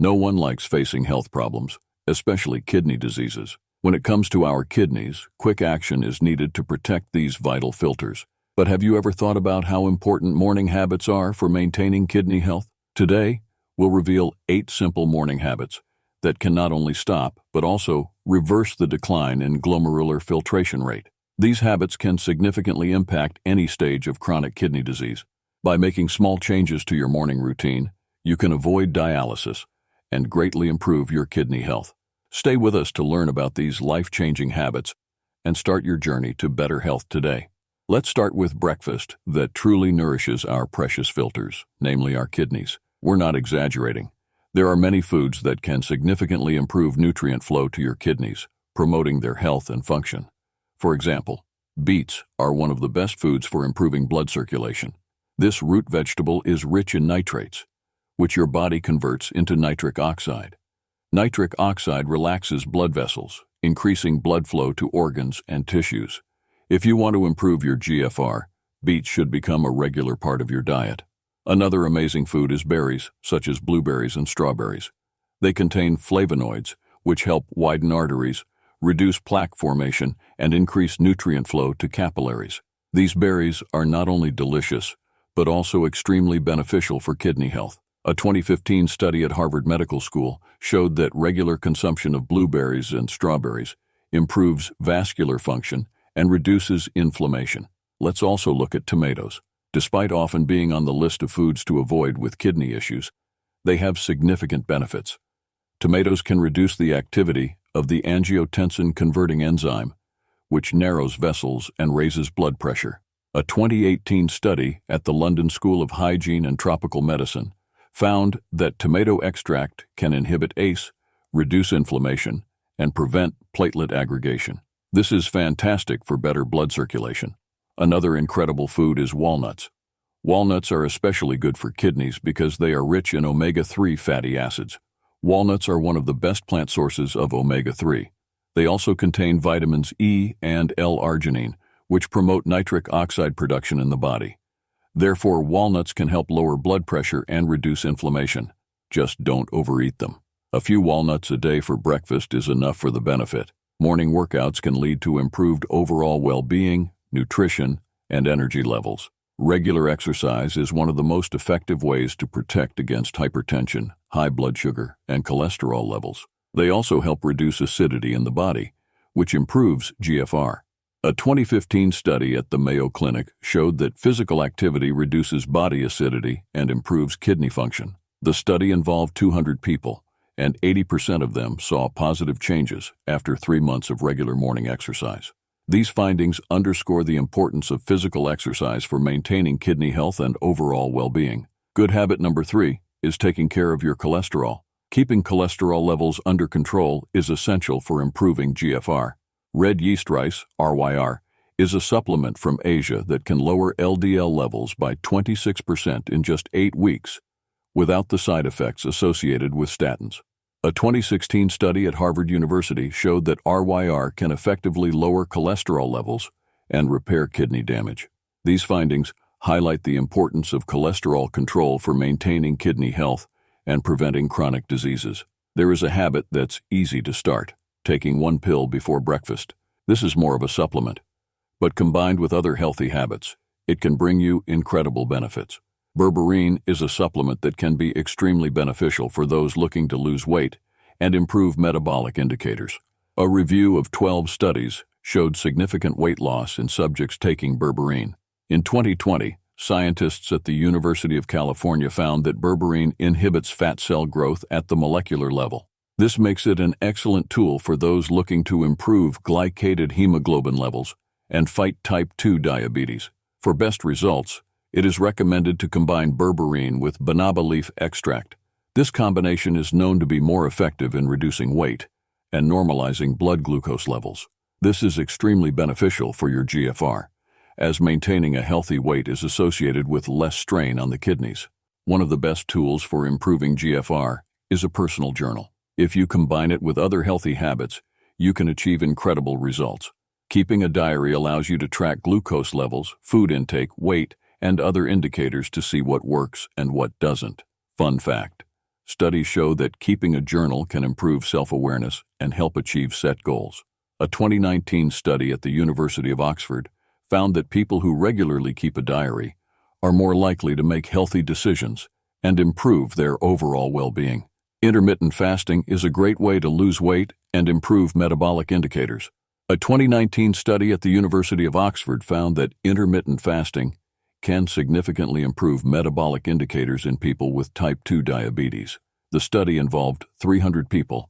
No one likes facing health problems, especially kidney diseases. When it comes to our kidneys, quick action is needed to protect these vital filters. But have you ever thought about how important morning habits are for maintaining kidney health? Today, we'll reveal 8 simple morning habits that can not only stop, but also reverse the decline in glomerular filtration rate. These habits can significantly impact any stage of chronic kidney disease. By making small changes to your morning routine, you can avoid dialysis and greatly improve your kidney health. Stay with us to learn about these life-changing habits and start your journey to better health today. Let's start with breakfast that truly nourishes our precious filters, namely our kidneys. We're not exaggerating. There are many foods that can significantly improve nutrient flow to your kidneys, promoting their health and function. For example, beets are one of the best foods for improving blood circulation. This root vegetable is rich in nitrates, which your body converts into nitric oxide. Nitric oxide relaxes blood vessels, increasing blood flow to organs and tissues. If you want to improve your GFR, beets should become a regular part of your diet. Another amazing food is berries, such as blueberries and strawberries. They contain flavonoids, which help widen arteries, reduce plaque formation, and increase nutrient flow to capillaries. These berries are not only delicious, but also extremely beneficial for kidney health. A 2015 study at Harvard Medical School showed that regular consumption of blueberries and strawberries improves vascular function and reduces inflammation. Let's also look at tomatoes. Despite often being on the list of foods to avoid with kidney issues, they have significant benefits. Tomatoes can reduce the activity of the angiotensin-converting enzyme, which narrows vessels and raises blood pressure. A 2018 study at the London School of Hygiene and Tropical Medicine found that tomato extract can inhibit ACE, reduce inflammation, and prevent platelet aggregation. This is fantastic for better blood circulation. Another incredible food is walnuts. Walnuts are especially good for kidneys because they are rich in omega-3 fatty acids. Walnuts are one of the best plant sources of omega-3. They also contain vitamins E and L-arginine, which promote nitric oxide production in the body. Therefore, walnuts can help lower blood pressure and reduce inflammation. Just don't overeat them. A few walnuts a day for breakfast is enough for the benefit. Morning workouts can lead to improved overall well-being, nutrition, and energy levels. Regular exercise is one of the most effective ways to protect against hypertension, high blood sugar, and cholesterol levels. They also help reduce acidity in the body, which improves GFR. A 2015 study at the Mayo Clinic showed that physical activity reduces body acidity and improves kidney function. The study involved 200 people, and 80% of them saw positive changes after 3 months of regular morning exercise. These findings underscore the importance of physical exercise for maintaining kidney health and overall well-being. Good habit number 3 is taking care of your cholesterol. Keeping cholesterol levels under control is essential for improving GFR. Red yeast rice, RYR, is a supplement from Asia that can lower LDL levels by 26% in just 8 weeks, without the side effects associated with statins. A 2016 study at Harvard University showed that RYR can effectively lower cholesterol levels and repair kidney damage. These findings highlight the importance of cholesterol control for maintaining kidney health and preventing chronic diseases. There is a habit that's easy to start, taking 1 pill before breakfast. This is more of a supplement, but combined with other healthy habits, it can bring you incredible benefits. Berberine is a supplement that can be extremely beneficial for those looking to lose weight and improve metabolic indicators. A review of 12 studies showed significant weight loss in subjects taking berberine. In 2020, scientists at the University of California found that berberine inhibits fat cell growth at the molecular level. This makes it an excellent tool for those looking to improve glycated hemoglobin levels and fight type 2 diabetes. For best results, it is recommended to combine berberine with banaba leaf extract. This combination is known to be more effective in reducing weight and normalizing blood glucose levels. This is extremely beneficial for your GFR, as maintaining a healthy weight is associated with less strain on the kidneys. One of the best tools for improving GFR is a personal journal. If you combine it with other healthy habits, you can achieve incredible results. Keeping a diary allows you to track glucose levels, food intake, weight, and other indicators to see what works and what doesn't. Fun fact: Studies show that keeping a journal can improve self-awareness and help achieve set goals. A 2019 study at the University of Oxford found that people who regularly keep a diary are more likely to make healthy decisions and improve their overall well-being. Intermittent fasting is a great way to lose weight and improve metabolic indicators. A 2019 study at the University of Oxford found that intermittent fasting can significantly improve metabolic indicators in people with type 2 diabetes. The study involved 300 people,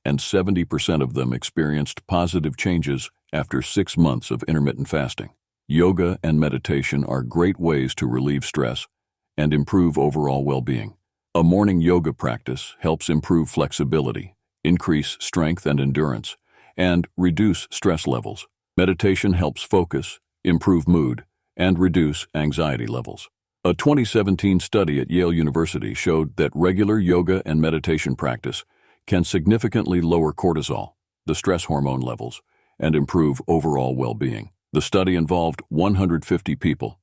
and 70% of them experienced positive changes after 6 months of intermittent fasting. Yoga and meditation are great ways to relieve stress and improve overall well-being. A morning yoga practice helps improve flexibility, increase strength and endurance, and reduce stress levels. Meditation helps focus, improve mood, and reduce anxiety levels. A 2017 study at Yale University showed that regular yoga and meditation practice can significantly lower cortisol, the stress hormone levels, and improve overall well-being. The study involved 150 people,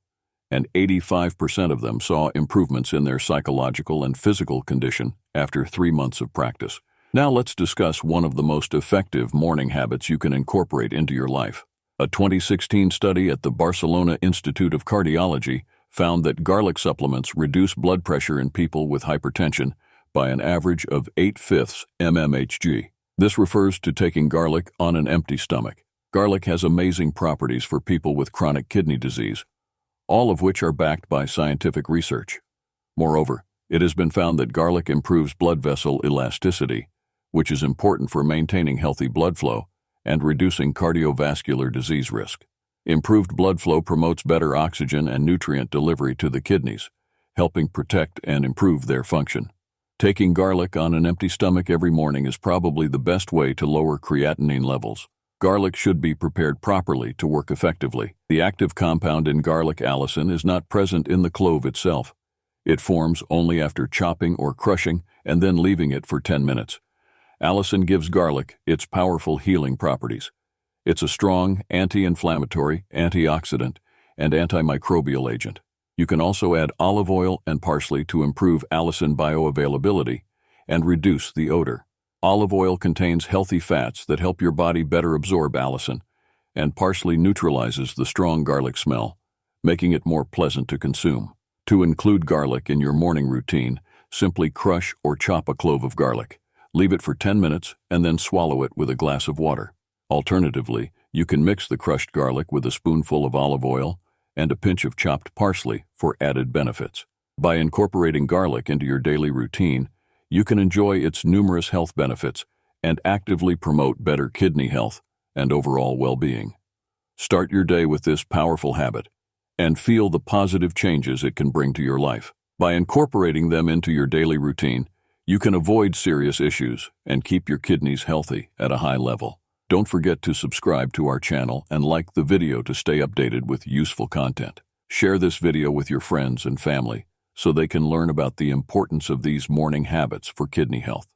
and 85% of them saw improvements in their psychological and physical condition after 3 months of practice. Now let's discuss one of the most effective morning habits you can incorporate into your life. A 2016 study at the Barcelona Institute of Cardiology found that garlic supplements reduce blood pressure in people with hypertension by an average of 8/5 mmHg. This refers to taking garlic on an empty stomach. Garlic has amazing properties for people with chronic kidney disease, all of which are backed by scientific research. Moreover, it has been found that garlic improves blood vessel elasticity, which is important for maintaining healthy blood flow and reducing cardiovascular disease risk. Improved blood flow promotes better oxygen and nutrient delivery to the kidneys, helping protect and improve their function. Taking garlic on an empty stomach every morning is probably the best way to lower creatinine levels. Garlic should be prepared properly to work effectively. The active compound in garlic, allicin, is not present in the clove itself. It forms only after chopping or crushing and then leaving it for 10 minutes. Allicin gives garlic its powerful healing properties. It's a strong anti-inflammatory, antioxidant, and antimicrobial agent. You can also add olive oil and parsley to improve allicin bioavailability and reduce the odor. Olive oil contains healthy fats that help your body better absorb allicin, and parsley neutralizes the strong garlic smell, making it more pleasant to consume. To include garlic in your morning routine, simply crush or chop a clove of garlic. Leave it for 10 minutes and then swallow it with a glass of water. Alternatively, you can mix the crushed garlic with a spoonful of olive oil and a pinch of chopped parsley for added benefits. By incorporating garlic into your daily routine, you can enjoy its numerous health benefits and actively promote better kidney health and overall well-being. Start your day with this powerful habit and feel the positive changes it can bring to your life. By incorporating them into your daily routine, you can avoid serious issues and keep your kidneys healthy at a high level. Don't forget to subscribe to our channel and like the video to stay updated with useful content. Share this video with your friends and family so they can learn about the importance of these morning habits for kidney health.